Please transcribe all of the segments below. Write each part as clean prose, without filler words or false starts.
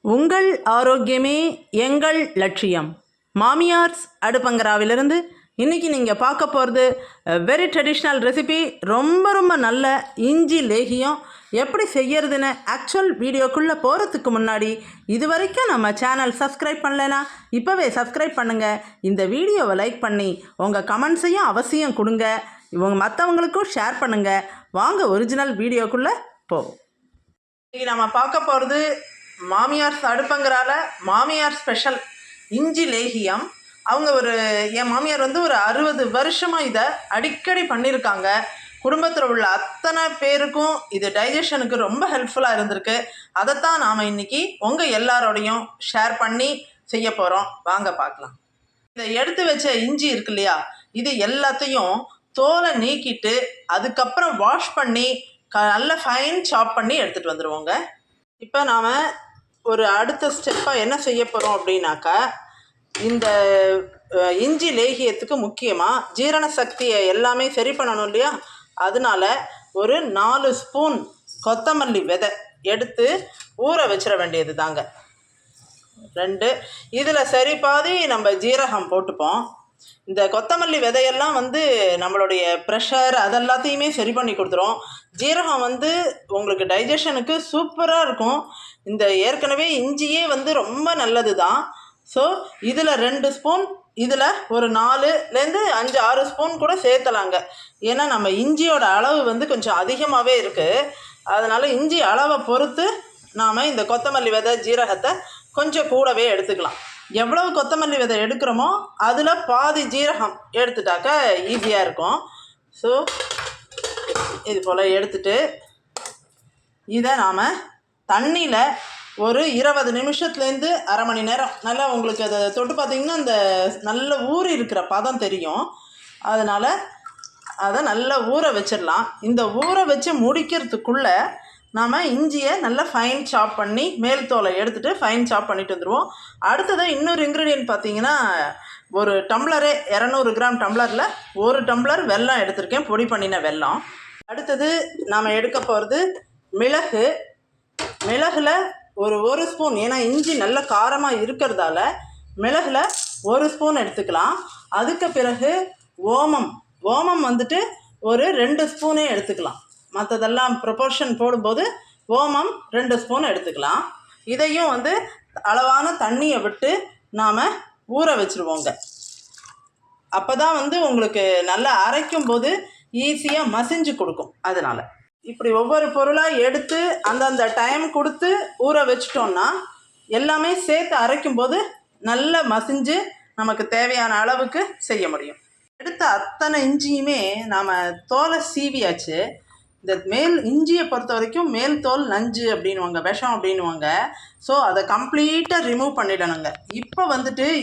உங்கள் ஆரோக்கியமே எங்கள் லட்சியம். மாமியார்ஸ் அடுப்பங்கராவிலிருந்து இன்றைக்கி நீங்கள் பார்க்க போகிறது வெரி ட்ரெடிஷ்னல் ரெசிபி. ரொம்ப நல்ல இஞ்சி லேகியம் எப்படி செய்யறதுன்னு ஆக்சுவல் வீடியோக்குள்ளே போகிறதுக்கு முன்னாடி இது வரைக்கும் நம்ம சேனல் சப்ஸ்கிரைப் பண்ணலைன்னா இப்போவே சப்ஸ்கிரைப் பண்ணுங்கள். இந்த வீடியோவை லைக் பண்ணி உங்கள் கமெண்ட்ஸையும் அவசியம் கொடுங்க. இவங்க மற்றவங்களுக்கும் ஷேர் பண்ணுங்கள். வாங்க ஒரிஜினல் வீடியோக்குள்ளே போவோம். இன்றைக்கி நம்ம பார்க்க போகிறது மாமியார் அடுப்பங்கரால மாமியார் ஸ்பெஷல் இஞ்சி லேகியம். அவங்க என் மாமியார் ஒரு 60 வருஷமாக இதை அடிக்கடி பண்ணியிருக்காங்க. குடும்பத்தில் உள்ள அத்தனை பேருக்கும் இது டைஜஷனுக்கு ரொம்ப ஹெல்ப்ஃபுல்லாக இருந்திருக்கு. அதைத்தான் நாம் இன்றைக்கி உங்கள் எல்லாரோடையும் ஷேர் பண்ணி செய்ய போகிறோம். வாங்க பார்க்கலாம். இதை எடுத்து வச்ச இஞ்சி இருக்கு இல்லையா, இது எல்லாத்தையும் தோலை நீக்கிட்டு அதுக்கப்புறம் வாஷ் பண்ணி நல்ல ஃபைன் சாப் பண்ணி எடுத்துகிட்டு வந்துடுவோங்க. இப்போ நாம் அடுத்த ஸ்டெப்பாக என்ன செய்ய போகிறோம் அப்படின்னாக்கா, இந்த இஞ்சி லேகியத்துக்கு முக்கியமாக ஜீரண சக்தியை எல்லாமே சரி பண்ணணும் இல்லையா, அதனால 4 ஸ்பூன் கொத்தமல்லி விதை எடுத்து ஊற வச்சிட வேண்டியது தாங்க. 2 இதில் சரி பாதி நம்ம ஜீரகம் போட்டுப்போம். இந்த கொத்தமல்லி விதையெல்லாம் நம்மளுடைய ப்ரெஷர் அதெல்லாத்தையுமே சரி பண்ணி கொடுத்துரும். ஜீரகம் உங்களுக்கு டைஜஷனுக்கு சூப்பராக இருக்கும். இந்த ஏற்கனவே இஞ்சியே ரொம்ப நல்லது தான். ஸோ இதில் 2 ஸ்பூன், இதில் 4லேருந்து 5, 6 ஸ்பூன் கூட சேர்த்தலாங்க. ஏன்னா நம்ம இஞ்சியோட அளவு கொஞ்சம் அதிகமாகவே இருக்குது. அதனால் இஞ்சி அளவை பொறுத்து நாம் இந்த கொத்தமல்லி விதை ஜீரகத்தை கொஞ்சம் கூடவே எடுத்துக்கலாம். எவ்வளவு கொத்தமல்லி விதை எடுக்கிறோமோ அதில் பாதி ஜீரகம் எடுத்துட்டாக்க ஈஸியாக இருக்கும். ஸோ இது போல் எடுத்துட்டு இதை நாம் தண்ணியில் 20 நிமிஷத்துலேருந்து அரை மணி நேரம் நல்லா உங்களுக்கு அதை தொட்டு பார்த்திங்கன்னா அந்த நல்ல ஊறி இருக்கிற பதம் தெரியும். அதனால் அதை நல்லா ஊற வச்சிடலாம். இந்த ஊற வச்சு முடிக்கிறதுக்குள்ளே நாம் இஞ்சியை நல்லா ஃபைன் சாப் பண்ணி மேல் தோலை எடுத்துகிட்டு ஃபைன் சாப் பண்ணிட்டு வந்துடுவோம். அடுத்ததாக இன்னொரு இன்க்ரீடியன்ட் பார்த்திங்கன்னா, ஒரு டம்ளரே 200 கிராம் டம்ளரில் 1 டம்ளர் வெல்லம் எடுத்திருக்கேன், பொடி பண்ணின வெல்லம். அடுத்தது நாம் எடுக்க போகிறது மிளகு. மிளகுல 1 ஸ்பூன், ஏன்னா இஞ்சி நல்ல காரமாக இருக்கிறதால மிளகுல 1 ஸ்பூன் எடுத்துக்கலாம். அதுக்கு பிறகு ஓமம் 2 ஸ்பூனே எடுத்துக்கலாம். மற்றதெல்லாம் ப்ரொபோர்ஷன் போடும்போது ஓமம் 2 ஸ்பூன் எடுத்துக்கலாம். இதையும் அளவான தண்ணியை விட்டு நாம் ஊற வச்சுருவோங்க. அப்போ தான் உங்களுக்கு நல்லா அரைக்கும் போது ஈஸியாக மசிஞ்சு கொடுக்கும். அதனால் இப்படி ஒவ்வொரு பொருளாக எடுத்து அந்தந்த டைம் கொடுத்து ஊற வச்சிட்டோன்னா எல்லாமே சேர்த்து அரைக்கும்போது நல்லா மசிஞ்சு நமக்கு தேவையான அளவுக்கு செய்ய முடியும். எடுத்த அத்தனை இஞ்சியுமே நாம் தோலை சீவியாச்சு. இந்த மேல் இஞ்சியை பொறுத்த வரைக்கும் மேல் தோல் நஞ்சு அப்படின்வாங்க, விஷம் அப்படின்வாங்க. ஸோ அதை கம்ப்ளீட்டாக ரிமூவ் பண்ணிடணுங்க. இப்போ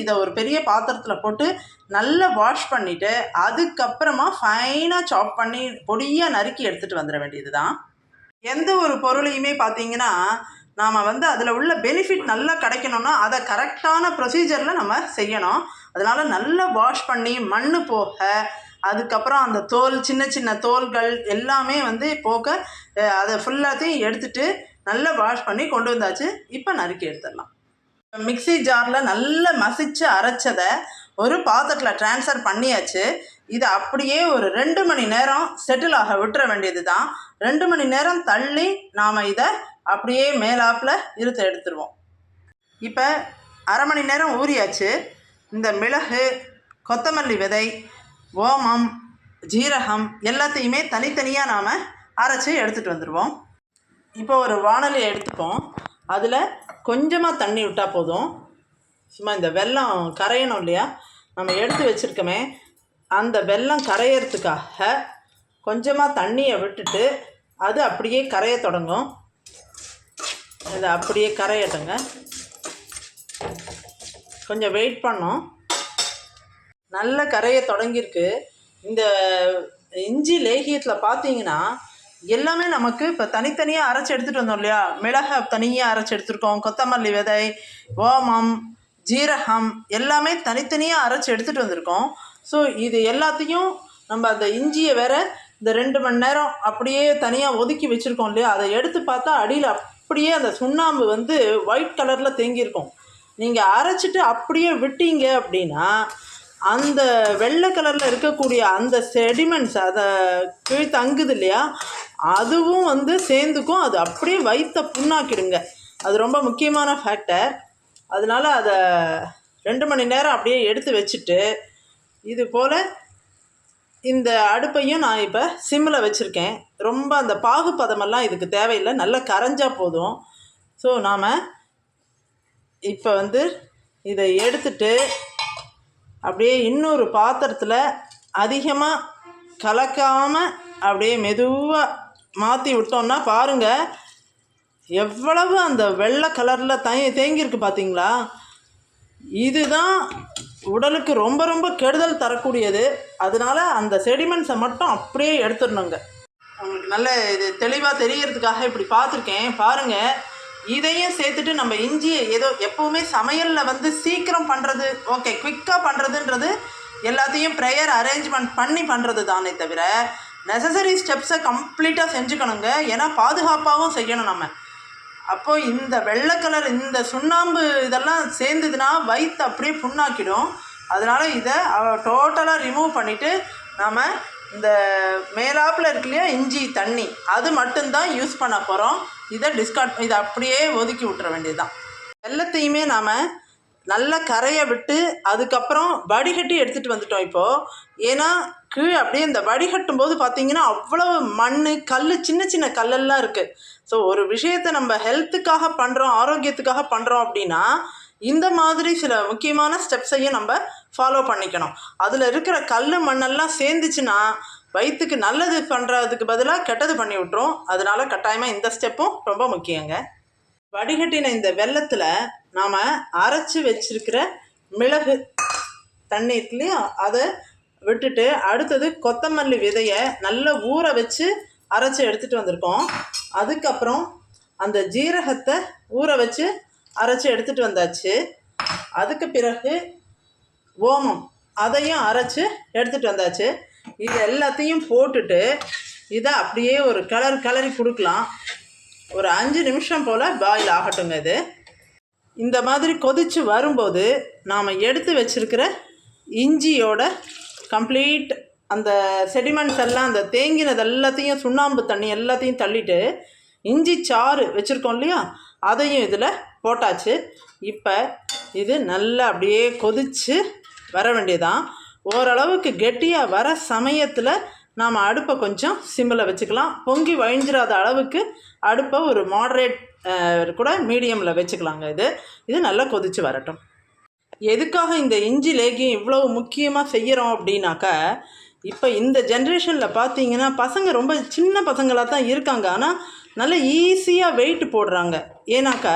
இதை ஒரு பெரிய பாத்திரத்தில் போட்டு நல்லா வாஷ் பண்ணிவிட்டு அதுக்கப்புறமா ஃபைனாக சாப் பண்ணி பொடியாக நறுக்கி எடுத்துகிட்டு வந்துட வேண்டியது தான். எந்த ஒரு பொருளையுமே பார்த்திங்கன்னா நாம் அதில் உள்ள பெனிஃபிட் நல்லா கிடைக்கணும்னா அதை கரெக்டான ப்ரொசீஜரில் நம்ம செய்யணும். அதனால் நல்லா வாஷ் பண்ணி மண் போக, அதுக்கப்புறம் அந்த தோல் சின்ன சின்ன தோல்கள் எல்லாமே போக அதை ஃபுல்லாத்தையும் எடுத்துகிட்டு நல்லா வாஷ் பண்ணி கொண்டு வந்தாச்சு. இப்போ நறுக்கி எடுத்துடலாம். மிக்ஸி ஜாரில் நல்லா மசிச்சு அரைச்சதை ஒரு பாத்திரத்தில் ட்ரான்ஸ்ஃபர் பண்ணியாச்சு. இதை அப்படியே 2 மணி நேரம் செட்டில் ஆக விட்டுற வேண்டியது தான். 2 மணி நேரம் தள்ளி நாம் இதை அப்படியே மேலாப்பில் எடுத்துருவோம். இப்போ அரை மணி நேரம் ஊறியாச்சு. இந்த மிளகு, கொத்தமல்லி விதை, ஓமம், ஜீரகம் எல்லாத்தையுமே தனித்தனியாக நாம் அரைச்சி எடுத்துகிட்டு வந்துடுவோம். இப்போ ஒரு வாணலி எடுத்துப்போம். அதில் கொஞ்சமாக தண்ணி விட்டால் போதும். சும்மா இந்த வெல்லம் கரையணும் இல்லையா, நம்ம எடுத்து வச்சுருக்கோமே அந்த வெல்லம் கரையிறதுக்காக கொஞ்சமாக தண்ணியை விட்டுட்டு அது அப்படியே கரைய தொடங்கும். இதை அப்படியே கரையட்டுங்க. கொஞ்சம் வெயிட் பண்ணோம். நல்ல கரையை தொடங்கியிருக்கு. இந்த இஞ்சி லேகியத்தில் பார்த்தீங்கன்னா எல்லாமே நமக்கு இப்போ தனித்தனியாக அரைச்சி எடுத்துகிட்டு வந்தோம் இல்லையா, மிளகை தனியாக அரைச்சி எடுத்துருக்கோம், கொத்தமல்லி விதை, ஓமம், ஜீரகம் எல்லாமே தனித்தனியாக அரைச்சி எடுத்துகிட்டு வந்திருக்கோம். ஸோ இது எல்லாத்தையும் நம்ம அந்த இஞ்சியை வேற இந்த 2 மணி நேரம் அப்படியே தனியாக ஒதுக்கி வச்சுருக்கோம் இல்லையா, அதை எடுத்து பார்த்தா அடியில் அப்படியே அந்த சுண்ணாம்பு வந்து ஒயிட் கலரில் தேங்கியிருக்கும். நீங்கள் அரைச்சிட்டு அப்படியே விட்டீங்க அப்படின்னா அந்த வெள்ளை கலரில் இருக்கக்கூடிய அந்த செடிமெண்ட்ஸ் அதை கீழ் தங்குது இல்லையா, அதுவும் வந்து சேர்ந்துக்கும். அது அப்படியே வயிற்ற புண்ணாக்கிடுங்க. அது ரொம்ப முக்கியமான ஃபேக்டர். அதனால் அதை 2 மணி நேரம் அப்படியே எடுத்து வச்சுட்டு, இது போல் இந்த அடுப்பையும் நான் இப்போ சிம்மில் வச்சுருக்கேன். ரொம்ப அந்த பாகுபதமெல்லாம் இதுக்கு தேவையில்லை, நல்லா கரைஞ்சால் போதும். ஸோ நாம் இப்போ வந்து இதை எடுத்துட்டு அப்படியே இன்னொரு பாத்திரத்தில் அதிகமாக கலக்காமல் அப்படியே மெதுவாக மாற்றி விட்டோம்னா பாருங்கள் எவ்வளவு அந்த வெள்ளை கலரில் தேங்கியிருக்கு பார்த்தீங்களா. இதுதான் உடலுக்கு ரொம்ப ரொம்ப கெடுதல் தரக்கூடியது. அதனால் அந்த செடிமெண்ட்ஸை மட்டும் அப்படியே எடுத்துடணுங்க. உங்களுக்கு நல்ல இது தெளிவாக தெரியறதுக்காக இப்படி பார்த்துருக்கேன் பாருங்கள். இதையும் சேர்த்துட்டு நம்ம இஞ்சியை ஏதோ எப்போவுமே சமையலில் வந்து சீக்கிரம் பண்ணுறது, ஓகே குவிக்காக பண்ணுறதுன்றது எல்லாத்தையும் ப்ரேயர் அரேஞ்ச்மெண்ட் பண்ணி பண்ணுறது தானே தவிர நெசசரி ஸ்டெப்ஸை கம்ப்ளீட்டாக செஞ்சுக்கணுங்க. ஏன்னா பாதுகாப்பாகவும் செய்யணும் நம்ம. அப்போது இந்த வெள்ளை கலர் இந்த சுண்ணாம்பு இதெல்லாம் சேர்ந்ததுன்னா வயிற்று அப்படியே புண்ணாக்கிடும். அதனால் இதை டோட்டலாக ரிமூவ் பண்ணிவிட்டு நாம் இந்த மேலாப்பில் இருக்கு இல்லையா இஞ்சி தண்ணி, அது மட்டும்தான் யூஸ் பண்ண போகிறோம். இதை அப்படியே ஒதுக்கி விட்டுற வேண்டியது தான். எல்லாத்தையுமே நாம் நல்லா கரையை விட்டு அதுக்கப்புறம் வடிகட்டி எடுத்துகிட்டு வந்துட்டோம் இப்போது. ஏன்னா கீழே அப்படியே இந்த வடிகட்டும் போது பார்த்திங்கன்னா அவ்வளோ மண் கல் சின்ன சின்ன கல்லெல்லாம் இருக்குது. ஸோ ஒரு விஷயத்தை நம்ம ஹெல்த்துக்காக பண்ணுறோம், ஆரோக்கியத்துக்காக பண்ணுறோம் அப்படின்னா இந்த மாதிரி சில முக்கியமான ஸ்டெப்ஸையும் நம்ம ஃபாலோ பண்ணிக்கணும். அதில் இருக்கிற கல் மண்ணெல்லாம் சேர்ந்துச்சுன்னா வயிற்றுக்கு நல்லது பண்ணுறதுக்கு பதிலாக கெட்டது பண்ணி விட்டுரும். அதனால் கட்டாயமாக இந்த ஸ்டெப்பும் ரொம்ப முக்கியங்க. வடிகட்டின இந்த வெல்லத்தில் நாம் அரைச்சி வச்சிருக்கிற மிளகு தண்ணீர்லையும் அதை விட்டுட்டு அடுத்தது கொத்தமல்லி விதையை நல்லா ஊற வச்சு அரைச்சி எடுத்துகிட்டு வந்திருக்கோம். அதுக்கப்புறம் அந்த ஜீரகத்தை ஊற வச்சு அரைச்சி எடுத்துகிட்டு வந்தாச்சு. அதுக்கு பிறகு ஓமம் அதையும் அரைச்சி எடுத்துகிட்டு வந்தாச்சு. இது எல்லாத்தையும் போட்டுட்டு இதை அப்படியே ஒரு கிளறி கொடுக்கலாம். ஒரு 5 நிமிஷம் போல் பாயில் ஆகட்டுங்க. இது இந்த மாதிரி கொதித்து வரும்போது நாம் எடுத்து வச்சுருக்கிற இஞ்சியோட கம்ப்ளீட் அந்த செடிமெண்ட்ஸ் எல்லாம் அந்த தேங்கினது எல்லாத்தையும் சுண்ணாம்பு தண்ணி எல்லாத்தையும் தள்ளிட்டு இஞ்சி சாறு வச்சுருக்கோம் இல்லையா, அதையும் இதில் போட்டாச்சு. இப்போ இது நல்லா அப்படியே கொதித்து வர வேண்டியதான். ஓரளவுக்கு கெட்டியாக வர சமயத்தில் நாம் அடுப்பை கொஞ்சம் சிம்மில் வச்சுக்கலாம். பொங்கி வழிஞ்சிடாத அளவுக்கு அடுப்பை ஒரு மாடரேட் கூட மீடியமில் வச்சுக்கலாங்க. இது நல்லா கொதித்து வரட்டும். எதுக்காக இந்த இஞ்சி லேகியம் இவ்வளோ முக்கியமாக செய்கிறோம் அப்படின்னாக்கா, இப்போ இந்த ஜென்ரேஷனில் பார்த்தீங்கன்னா பசங்க ரொம்ப சின்ன பசங்களாக தான் இருக்காங்க. ஆனால் நல்ல ஈஸியாக வெயிட் போடுறாங்க. ஏன்னாக்கா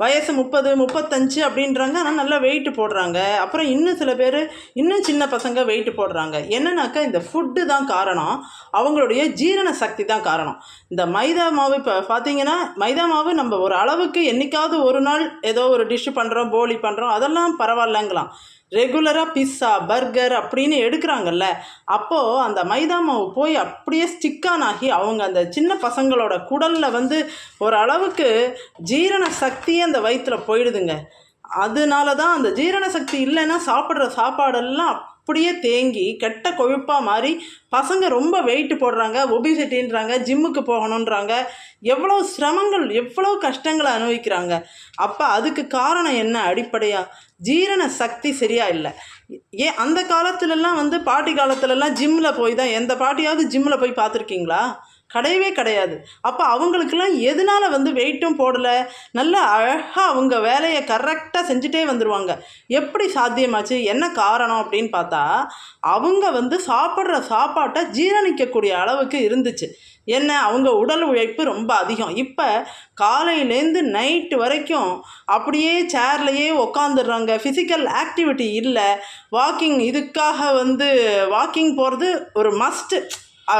வயசு 30, 35 அப்படின்றாங்க, ஆனால் நல்லா வெயிட்டு போடுறாங்க. அப்புறம் இன்னும் சில பேர் இன்னும் சின்ன பசங்க வெயிட்டு போடுறாங்க. என்னன்னாக்கா இந்த ஃபுட்டு தான் காரணம், அவங்களுடைய ஜீரண சக்தி தான் காரணம். இந்த மைதா மாவு இப்போ பார்த்தீங்கன்னா மைதா மாவு நம்ம ஒரு அளவுக்கு என்றைக்காவது ஒரு நாள் ஏதோ ஒரு டிஷ்ஷு பண்ணுறோம், போலி பண்ணுறோம், அதெல்லாம் பரவாயில்லங்களாம். ரெகுலராக பிஸ்ஸா பர்கர் அப்படின்னு எடுக்கிறாங்கல்ல, அப்போது அந்த மைதா மாவு போய் அப்படியே ஸ்டிக்கான் ஆகி அவங்க அந்த சின்ன பசங்களோட குடலில் வந்து ஒரு அளவுக்கு ஜீரண சக்தியே அந்த வயிற்றில் போயிடுதுங்க. அதனால தான் அந்த ஜீரண சக்தி இல்லைன்னா சாப்பிட்ற சாப்பாடெல்லாம் அப்படியே தேங்கி கெட்ட கொழுப்பாக மாறி பசங்க ரொம்ப வெயிட்டு போடுறாங்க, ஒபிசிட்டின்றாங்க, ஜிம்முக்கு போகணுன்றாங்க, எவ்வளோ சிரமங்கள் எவ்வளோ கஷ்டங்களை அனுபவிக்கிறாங்க. அப்போ அதுக்கு காரணம் என்ன? அடிப்படையாக ஜீரண சக்தி சரியாக இல்லை. ஏன் அந்த காலத்துலலாம் வந்து பாட்டி காலத்துலலாம் ஜிம்மில் போய் தான், எந்த பாட்டியாவது ஜிம்மில் போய் பார்த்துருக்கீங்களா? கிடையவே கிடையாது. அப்போ அவங்களுக்கெல்லாம் எதனால் வந்து வெயிட்டும் போடலை, நல்லா அழகாக அவங்க வேலையை கரெக்டாக செஞ்சுட்டே வந்துடுவாங்க. எப்படி சாத்தியமாச்சு? என்ன காரணம் அப்படின்னு பார்த்தா அவங்க வந்து சாப்பிட்ற சாப்பாட்டை ஜீரணிக்கக்கூடிய அளவுக்கு இருந்துச்சு. என்ன, அவங்க உடல் உழைப்பு ரொம்ப அதிகம். இப்போ காலையிலேருந்து நைட்டு வரைக்கும் அப்படியே சேர்லையே உக்காந்துடுறாங்க. ஃபிசிக்கல் ஆக்டிவிட்டி இல்லை. வாக்கிங், இதுக்காக வந்து வாக்கிங் போகிறது ஒரு மஸ்ட்டு.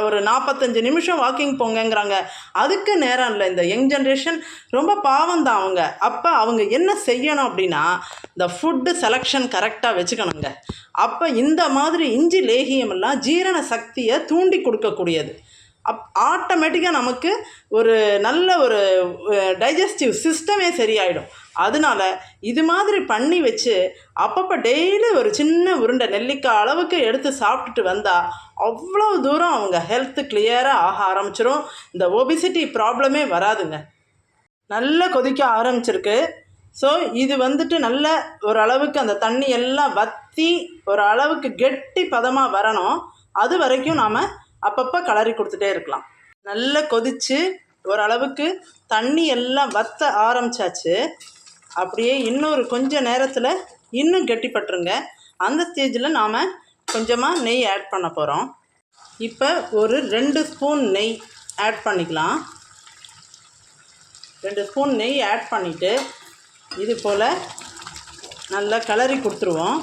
ஒரு 45 நிமிஷம் வாக்கிங் போங்கங்கிறாங்க. அதுக்கு நேரம் இல்லை. இந்த யங் ஜென்ரேஷன் ரொம்ப பாவம் தான் அவங்க. அப்போ அவங்க என்ன செய்யணும் அப்படின்னா இந்த ஃபுட்டு செலெக்ஷன் கரெக்டாக வச்சுக்கணுங்க. அப்போ இந்த மாதிரி இஞ்சி லேகியமெல்லாம் ஜீரண சக்தியை தூண்டி கொடுக்கக்கூடியது. ஆட்டோமேட்டிக்காக நமக்கு ஒரு நல்ல ஒரு டைஜஸ்டிவ் சிஸ்டமே சரியாயிடும். அதனால இது மாதிரி பண்ணி வச்சு அப்பப்போ டெய்லி ஒரு சின்ன உருண்டை நெல்லிக்காய் அளவுக்கு எடுத்து சாப்பிட்டுட்டு வந்தால் அவ்வளோ தூரம் அவங்க ஹெல்த்து கிளியராக ஆக ஆரம்பிச்சிடும். இந்த ஒபிசிட்டி ப்ராப்ளமே வராதுங்க. நல்லா கொதிக்க ஆரம்பிச்சிருக்கு. ஸோ இது வந்துட்டு நல்ல ஓரளவுக்கு அந்த தண்ணி எல்லாம் வற்றி ஒரு அளவுக்கு கெட்டி பதமாக வரணும். அது வரைக்கும் நாம் அப்பப்போ கிளறி கொடுத்துட்டே இருக்கலாம். நல்லா கொதித்து ஓரளவுக்கு தண்ணி எல்லாம் வற்ற ஆரம்பித்தாச்சு. அப்படியே இன்னொரு கொஞ்சம் நேரத்தில் இன்னும் கெட்டிப்பட்டுருங்க. அந்த ஸ்டேஜில் நாம் கொஞ்சமாக நெய் ஆட் பண்ண போகிறோம். இப்போ ஒரு 2 ஸ்பூன் நெய் ஆட் பண்ணிக்கலாம். 2 ஸ்பூன் நெய் ஆட் பண்ணிவிட்டு இது போல் நல்லா கிளறி கொடுத்துருவோம்.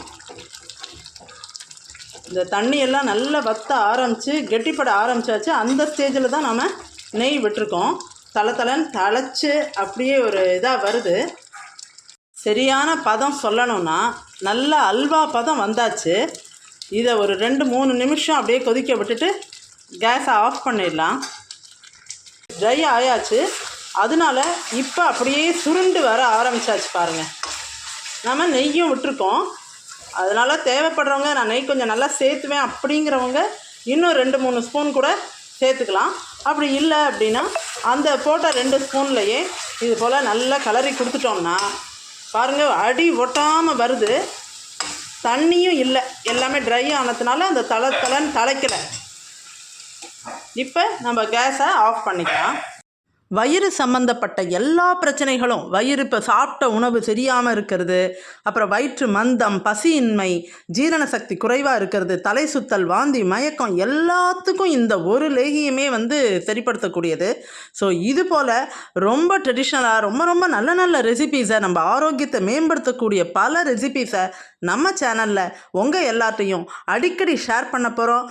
இந்த தண்ணியெல்லாம் நல்லா வற்ற ஆரம்பித்து கெட்டிப்பட ஆரம்பித்தாச்சு. அந்த ஸ்டேஜில் தான் நம்ம நெய் விட்டுருக்கோம். தளன்னு தழைச்சி அப்படியே ஒரு இதாக வருது. சரியான பதம் சொல்லணும்னா நல்ல அல்வா பதம் வந்தாச்சு. இதை ஒரு 2-3 நிமிஷம் அப்படியே கொதிக்க விட்டுட்டு கேஸை ஆஃப் பண்ணிடலாம். ட்ரை ஆயாச்சு. அதனால இப்போ அப்படியே சுருண்டு வர ஆரம்பித்தாச்சு பாருங்கள். நம்ம நெய்யும் விட்டுருக்கோம். அதனால் தேவைப்படுறவங்க நான் நெய் கொஞ்சம் நல்லா சேர்த்துவேன் அப்படிங்கிறவங்க இன்னும் 2-3 ஸ்பூன் கூட சேர்த்துக்கலாம். அப்படி இல்லை அப்படின்னா அந்த போட்ட 2 ஸ்பூன்லையே இது போல் நல்லா கிளறி கொடுத்துட்டோம்னா பாருங்கள் அடி ஒட்டாமல் வருது. தண்ணியும் இல்லை, எல்லாமே ட்ரை ஆனதுனால அந்த தளன்னு தலைக்கலை. இப்போ நம்ம கேஸை ஆஃப் பண்ணிக்கலாம். வயிறு சம்மந்தப்பட்ட எல்லா பிரச்சனைகளும், வயிறு இப்போ சாப்பிட்ட உணவு சரியாமல் இருக்கிறது, அப்புறம் வயிற்று மந்தம், பசியின்மை, ஜீரண சக்தி குறைவாக இருக்கிறது, தலை சுத்தல், வாந்தி, மயக்கம் எல்லாத்துக்கும் இந்த ஒரு லேகியமே சரிப்படுத்தக்கூடியது. ஸோ இது போல் ரொம்ப ட்ரெடிஷ்னலாக ரொம்ப நல்ல நல்ல ரெசிபீஸை, நம்ம ஆரோக்கியத்தை மேம்படுத்தக்கூடிய பல ரெசிபீஸை நம்ம சேனலில் உங்கள் எல்லாத்தையும் அடிக்கடி ஷேர் பண்ண போகிறோம்.